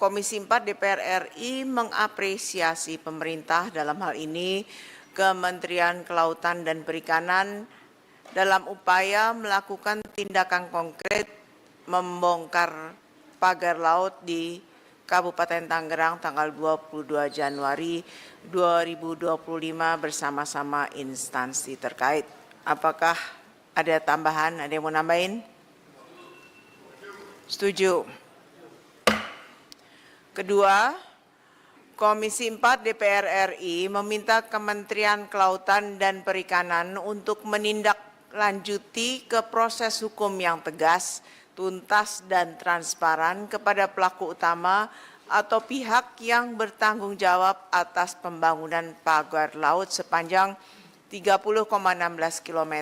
Komisi 4 DPR RI mengapresiasi pemerintah dalam hal ini Kementerian Kelautan dan Perikanan dalam upaya melakukan tindakan konkret membongkar pagar laut di Kabupaten Tangerang tanggal 22 Januari 2025 bersama-sama instansi terkait. Apakah ada tambahan? Ada yang mau nambahin? Setuju. Kedua, Komisi 4 DPR RI meminta Kementerian Kelautan dan Perikanan untuk menindaklanjuti ke proses hukum yang tegas, tuntas dan transparan kepada pelaku utama atau pihak yang bertanggung jawab atas pembangunan pagar laut sepanjang 30,16 km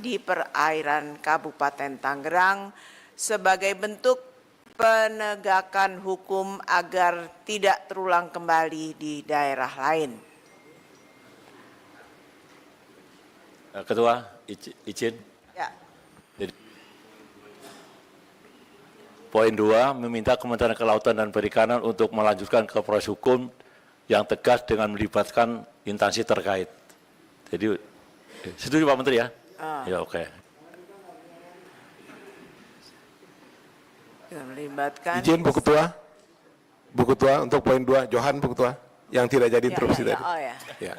di perairan Kabupaten Tangerang sebagai bentuk penegakan hukum agar tidak terulang kembali di daerah lain. Ketua, izin. Ya. Poin 2, meminta Kementerian Kelautan dan Perikanan untuk melanjutkan ke proses hukum yang tegas dengan melibatkan instansi terkait. Jadi, setuju Pak Menteri ya? Ya, oke. Melibatkan. Izin Bu Ketua untuk poin 2, Johan Bu Ketua, yang tidak jadi interupsi tadi. Oh ya. Ya.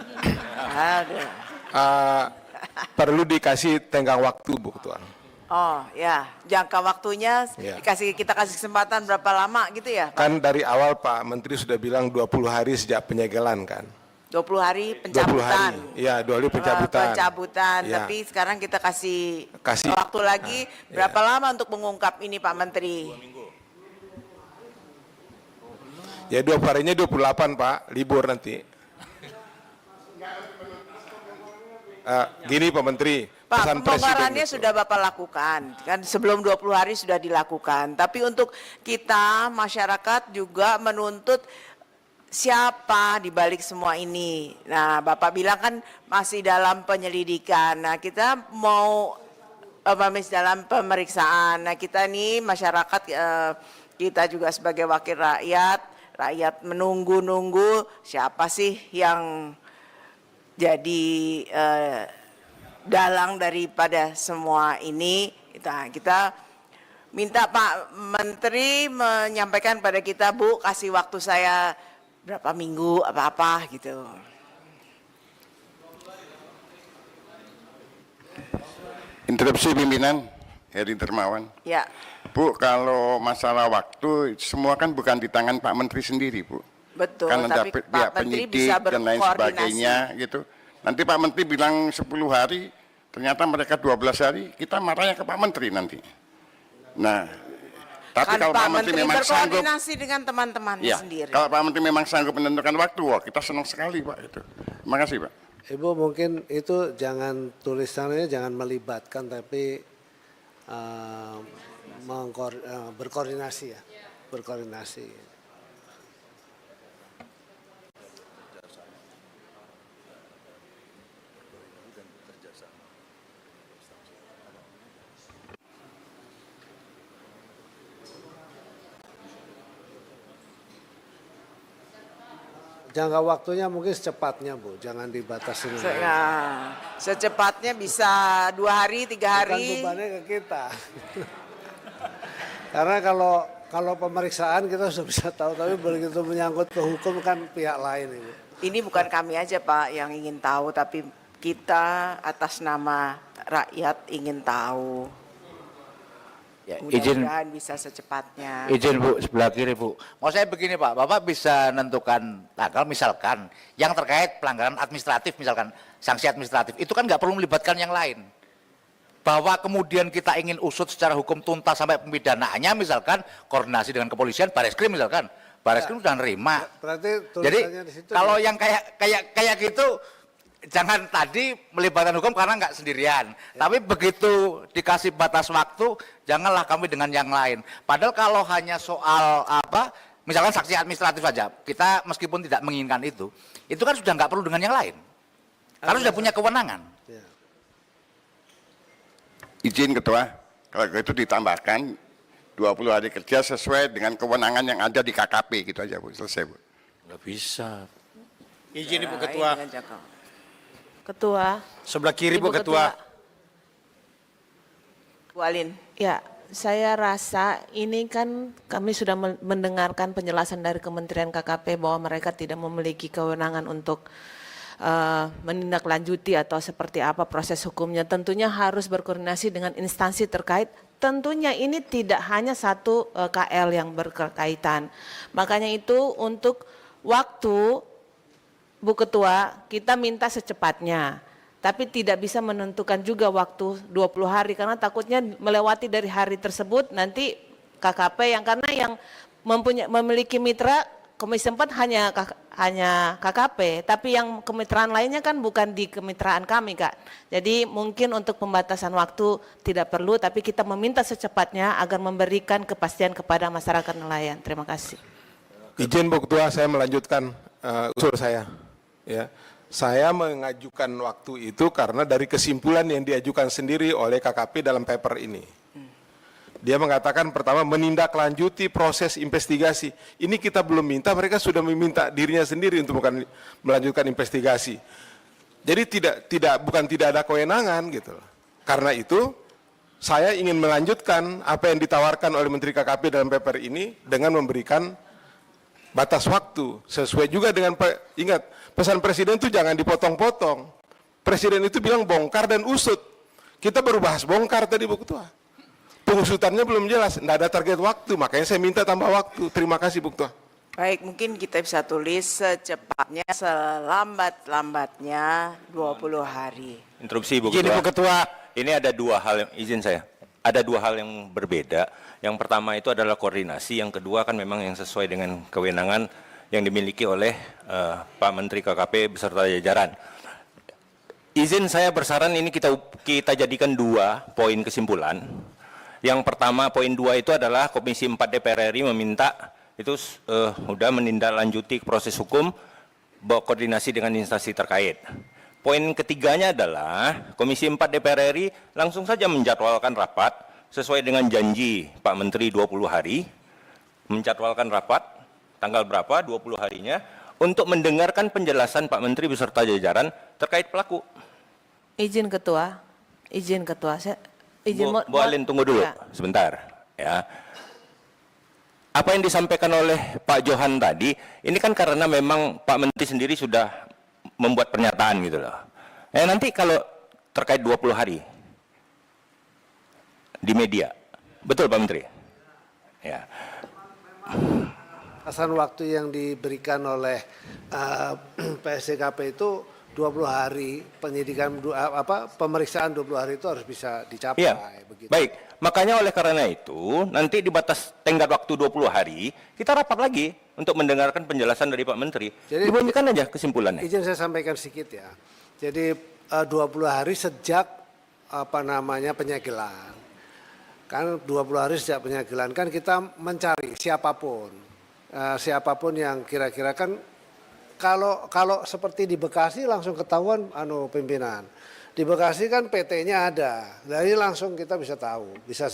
Aduh. Perlu dikasih tenggang waktu Bu Ketua. Oh ya, jangka waktunya Ya. kita kasih kesempatan berapa lama gitu ya Pak? Kan dari awal Pak Menteri sudah bilang 20 hari sejak penyegelan kan. 20 hari 20 pencabutan. hari, ya 20 hari pencabutan. Pencabutan, Ya. tapi sekarang kita kasih waktu lagi berapa lama untuk mengungkap ini Pak Menteri? 2 minggu. Ya 20 harinya 28 Pak, libur nanti. Gini Pak Menteri, Pak, pesan pembongkarannya Presiden sudah Bapak lakukan, kan sebelum 20 hari sudah dilakukan. Tapi untuk kita, masyarakat juga menuntut siapa di balik semua ini. Nah, Bapak bilang kan masih dalam penyelidikan. Nah, kita mau masih dalam pemeriksaan. Nah, kita nih masyarakat, kita juga sebagai wakil rakyat menunggu-nunggu siapa sih yang jadi dalang daripada semua ini. Kita minta Pak Menteri menyampaikan pada kita, Bu, kasih waktu saya berapa minggu apa-apa gitu. Interupsi pimpinan, Heri Dermawan. Ya. Bu, kalau masalah waktu semua kan bukan di tangan Pak Menteri sendiri, Bu. Betul, kan ada tapi pihak Pak Menteri penyidik bisa dan lain sebagainya gitu. Nanti Pak Menteri bilang 10 hari, ternyata mereka 12 hari, kita marahnya ke Pak Menteri nanti. Nah, tapi kan kalau Pak Menteri memang sanggup berkoordinasi dengan teman-temannya ya, sendiri. kalau Pak Menteri memang sanggup menentukan waktu, wah kita senang sekali Pak itu. Terima kasih Pak. Ibu mungkin itu jangan tulisannya jangan melibatkan tapi berkoordinasi ya, berkoordinasi. Jangka waktunya mungkin secepatnya Bu, jangan dibatasi. Secepatnya bisa 2 hari, 3 hari. Bukan bebannya ke kita. Karena kalau pemeriksaan kita sudah bisa tahu, tapi begitu menyangkut ke hukum kan pihak lain ini. Ini bukan kami aja Pak yang ingin tahu, tapi kita atas nama rakyat ingin tahu. Ya, mudah-mudahan bisa secepatnya. Izin Bu, sebelah kiri Bu. Mau saya begini Pak, Bapak bisa menentukan tanggal misalkan yang terkait pelanggaran administratif misalkan sanksi administratif itu kan nggak perlu melibatkan yang lain. Bahwa kemudian kita ingin usut secara hukum tuntas sampai pemidanaannya misalkan koordinasi dengan kepolisian, Bareskrim misalkan, Bareskrim sudah nerima. Berarti jadi di situ kalau yang kayak gitu jangan tadi melibatkan hukum karena nggak sendirian. Ya. Tapi begitu dikasih batas waktu, janganlah kami dengan yang lain. Padahal kalau hanya soal apa, misalkan sanksi administratif saja, kita meskipun tidak menginginkan itu kan sudah nggak perlu dengan yang lain. Karena sudah punya kewenangan. Izin Ketua, kalau itu ditambahkan 20 hari kerja sesuai dengan kewenangan yang ada di KKP, gitu aja Bu, selesai Bu. Nggak bisa. Izin Ibu Ya, Ketua. ini aja, Kak. Ketua. Sebelah kiri Bu Ibu Ketua. Bu Alin. Ya, saya rasa ini kan kami sudah mendengarkan penjelasan dari Kementerian KKP bahwa mereka tidak memiliki kewenangan untuk menindaklanjuti atau seperti apa proses hukumnya. Tentunya harus berkoordinasi dengan instansi terkait. Tentunya ini tidak hanya satu KL yang berkaitan. Makanya itu untuk waktu Bu Ketua kita minta secepatnya. Tapi tidak bisa menentukan juga waktu 20 hari karena takutnya melewati dari hari tersebut nanti KKP yang karena yang memiliki mitra Komisi 4 hanya KKP, tapi yang kemitraan lainnya kan bukan di kemitraan kami, Kak. Jadi mungkin untuk pembatasan waktu tidak perlu, tapi kita meminta secepatnya agar memberikan kepastian kepada masyarakat nelayan. Terima kasih. Izin Bu Ketua, saya melanjutkan usul saya. Ya, saya mengajukan waktu itu karena dari kesimpulan yang diajukan sendiri oleh KKP dalam paper ini. Dia mengatakan pertama menindaklanjuti proses investigasi. Ini kita belum minta, mereka sudah meminta dirinya sendiri untuk melanjutkan investigasi. Jadi bukan tidak ada kewenangan gitu. Karena itu saya ingin melanjutkan apa yang ditawarkan oleh Menteri KKP dalam paper ini dengan memberikan batas waktu sesuai juga dengan ingat pesan Presiden itu jangan dipotong-potong. Presiden itu bilang bongkar dan usut. Kita baru bahas bongkar tadi Bu Ketua. Pengusutannya belum jelas, tidak ada target waktu, makanya saya minta tambah waktu. Terima kasih Bu Ketua. Baik, mungkin kita bisa tulis secepatnya, selambat-lambatnya 20 hari. Interupsi Bu Izin Ketua. Ibu Ketua. Ini ada dua hal, izin saya. Ada dua hal yang berbeda. Yang pertama itu adalah koordinasi, yang kedua kan memang yang sesuai dengan kewenangan yang dimiliki oleh Pak Menteri KKP beserta jajaran. Izin saya bersaran ini kita jadikan dua poin kesimpulan. Yang pertama poin 2 itu adalah Komisi 4 DPR RI meminta itu sudah menindaklanjuti proses hukum berkoordinasi dengan instansi terkait. Poin ketiganya adalah Komisi 4 DPR RI langsung saja menjadwalkan rapat sesuai dengan janji Pak Menteri 20 hari, menjadwalkan rapat tanggal berapa 20 harinya untuk mendengarkan penjelasan Pak Menteri beserta jajaran terkait pelaku. Izin Ketua. Bu Alin tunggu dulu Ya. sebentar ya. Apa yang disampaikan oleh Pak Johan tadi ini kan karena memang Pak Menteri sendiri sudah membuat pernyataan gitu loh. Nanti kalau terkait 20 hari di media. Betul Pak Menteri? Ya. Batasan waktu yang diberikan oleh PSDKP itu 20 hari, penyidikan pemeriksaan 20 hari itu harus bisa dicapai. Iya, begitu. baik. Makanya oleh karena itu, nanti di batas tenggat waktu 20 hari, kita rapat lagi untuk mendengarkan penjelasan dari Pak Menteri. Jadi, dibumikan aja kesimpulannya. Izin saya sampaikan sedikit ya. Jadi 20 hari sejak penyegelan. Kan 20 hari sejak penyegelan kan kita mencari siapapun. Siapapun yang kira-kira kan kalau seperti di Bekasi langsung ketahuan pimpinan. Di Bekasi kan PT-nya ada. Dari langsung kita bisa tahu, bisa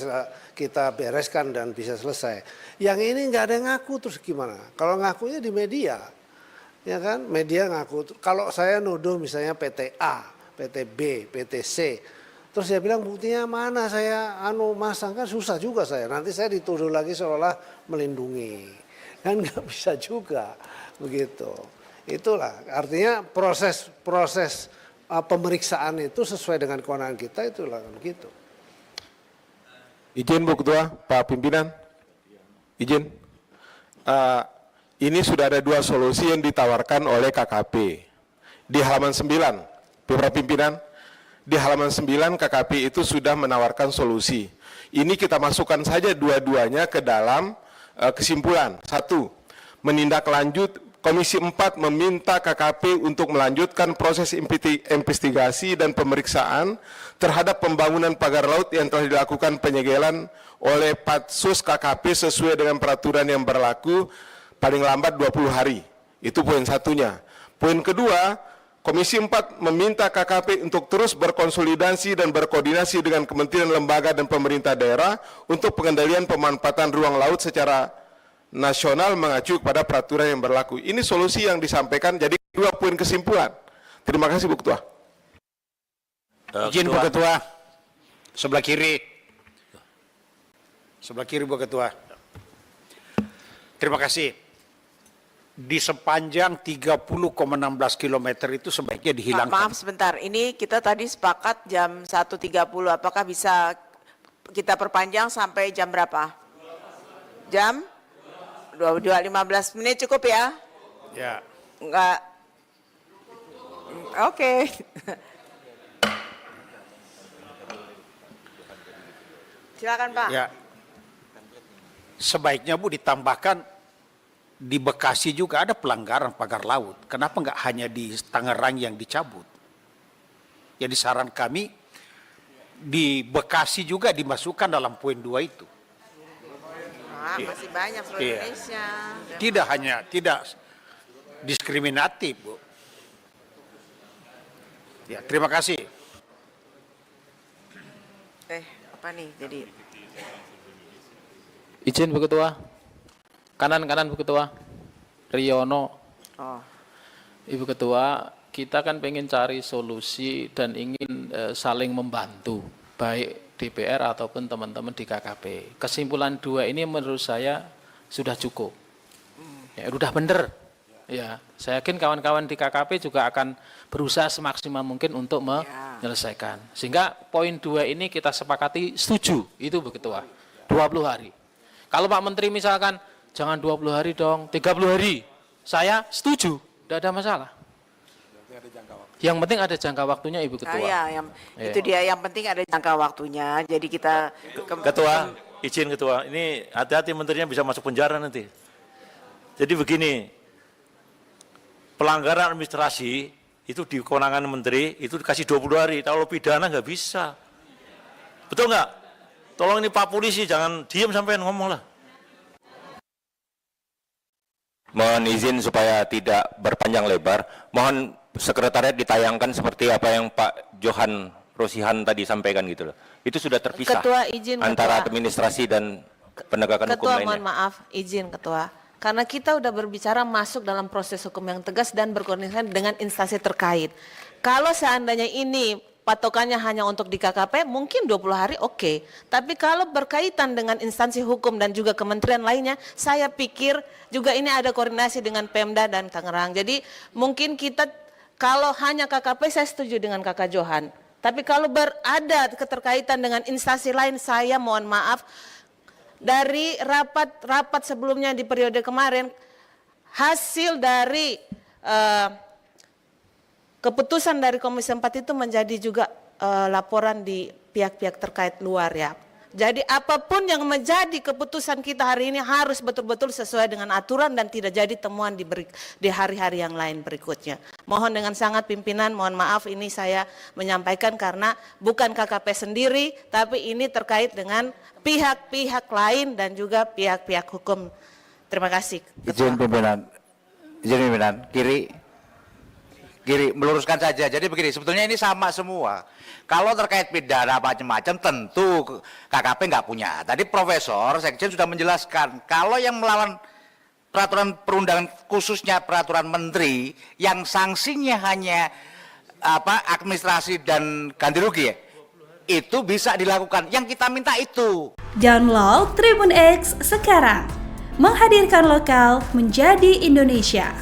kita bereskan dan bisa selesai. Yang ini nggak ada yang ngaku terus gimana? Kalau ngakunya di media. Ya kan? Media ngaku. Kalau saya nuduh misalnya PT A, PT B, PT C. Terus dia bilang buktinya mana saya masang kan susah juga saya. Nanti saya dituduh lagi seolah melindungi. Kan nggak bisa juga begitu. Itulah artinya proses pemeriksaan itu sesuai dengan kewenangan kita itulah begitu. Izin Bu Ketua, Pak Pimpinan. Izin. Ini sudah ada dua solusi yang ditawarkan oleh KKP. Di halaman 9, beberapa pimpinan, di halaman 9 KKP itu sudah menawarkan solusi. Ini kita masukkan saja dua-duanya ke dalam kesimpulan. 1, menindaklanjut Komisi 4 meminta KKP untuk melanjutkan proses investigasi dan pemeriksaan terhadap pembangunan pagar laut yang telah dilakukan penyegelan oleh Patsus KKP sesuai dengan peraturan yang berlaku paling lambat 20 hari. Itu poin satunya. Poin kedua, Komisi 4 meminta KKP untuk terus berkonsolidasi dan berkoordinasi dengan kementerian, lembaga, dan pemerintah daerah untuk pengendalian pemanfaatan ruang laut secara nasional mengacu kepada peraturan yang berlaku. Ini solusi yang disampaikan, jadi 2 poin kesimpulan. Terima kasih Bu Ketua. Izin Bu Ketua. Sebelah kiri. Sebelah kiri Bu Ketua. Terima kasih. Di sepanjang 30,16 km itu sebaiknya Pak, dihilangkan. maaf sebentar, ini kita tadi sepakat jam 1.30, apakah bisa kita perpanjang sampai jam berapa? Jam 22.15 menit cukup ya? Ya. Enggak. Oke. Silakan Pak. Ya. Sebaiknya Bu ditambahkan di Bekasi juga ada pelanggaran pagar laut. Kenapa enggak hanya di Tangerang yang dicabut? Jadi saran kami di Bekasi juga dimasukkan dalam poin 2 itu. Masih banyak seluruh Iya. Indonesia. Tidak hanya tidak diskriminatif, Bu. Ya, terima kasih. Apa nih jadi? Izin Bu Ketua. Kanan Bu Ketua. Riono. Oh. Ibu Ketua, kita kan pengen cari solusi dan ingin saling membantu, baik DPR ataupun teman-teman di KKP. Kesimpulan 2 ini menurut saya sudah cukup. Ya, sudah benar. Ya, saya yakin kawan-kawan di KKP juga akan berusaha semaksimal mungkin untuk menyelesaikan. Sehingga poin 2 ini kita sepakati setuju, itu Bu Ketua. 20 hari. Kalau Pak Menteri misalkan jangan 20 hari dong, 30 hari. Saya setuju, tidak ada masalah. Yang penting ada jangka waktunya Ibu Ketua. Itu dia, yang penting ada jangka waktunya. Jadi kita Ketua, izin Ketua, ini hati-hati menterinya bisa masuk penjara nanti. Jadi begini, pelanggaran administrasi itu di kewenangan menteri itu dikasih 20 hari, kalau pidana nggak bisa. Betul nggak? Tolong ini Pak Polisi jangan diem sampai ngomong lah. Mohon izin supaya tidak berpanjang lebar, mohon sekretariat ditayangkan seperti apa yang Pak Johan Rosihan tadi sampaikan gitu loh. Itu sudah terpisah Ketua, izin, antara Ketua. administrasi dan penegakan hukum Ketua, lainnya. mohon maaf, izin Ketua. Karena kita udah berbicara masuk dalam proses hukum yang tegas dan berkoordinasi dengan instansi terkait. Kalau seandainya ini patokannya hanya untuk di KKP, mungkin 20 hari oke. Tapi kalau berkaitan dengan instansi hukum dan juga kementerian lainnya, saya pikir juga ini ada koordinasi dengan Pemda dan Tangerang. Jadi mungkin kita, kalau hanya KKP saya setuju dengan Kakak Johan. Tapi kalau berada keterkaitan dengan instansi lain, saya mohon maaf, dari rapat sebelumnya di periode kemarin, hasil dari keputusan dari Komisi 4 itu menjadi juga laporan di pihak-pihak terkait luar ya. Jadi apapun yang menjadi keputusan kita hari ini harus betul-betul sesuai dengan aturan dan tidak jadi temuan di hari-hari yang lain berikutnya. Mohon dengan sangat pimpinan, mohon maaf ini saya menyampaikan karena bukan KKP sendiri, tapi ini terkait dengan pihak-pihak lain dan juga pihak-pihak hukum. Terima kasih. Izin pimpinan, kiri meluruskan saja. Jadi begini, sebetulnya ini sama semua. Kalau terkait pidana macam-macam tentu KKP nggak punya. Tadi Profesor Sekjen sudah menjelaskan kalau yang melawan peraturan perundangan khususnya peraturan menteri yang sanksinya hanya administrasi dan ganti rugi ya, itu bisa dilakukan. Yang kita minta itu. Download Tribun X sekarang. Menghadirkan lokal menjadi Indonesia.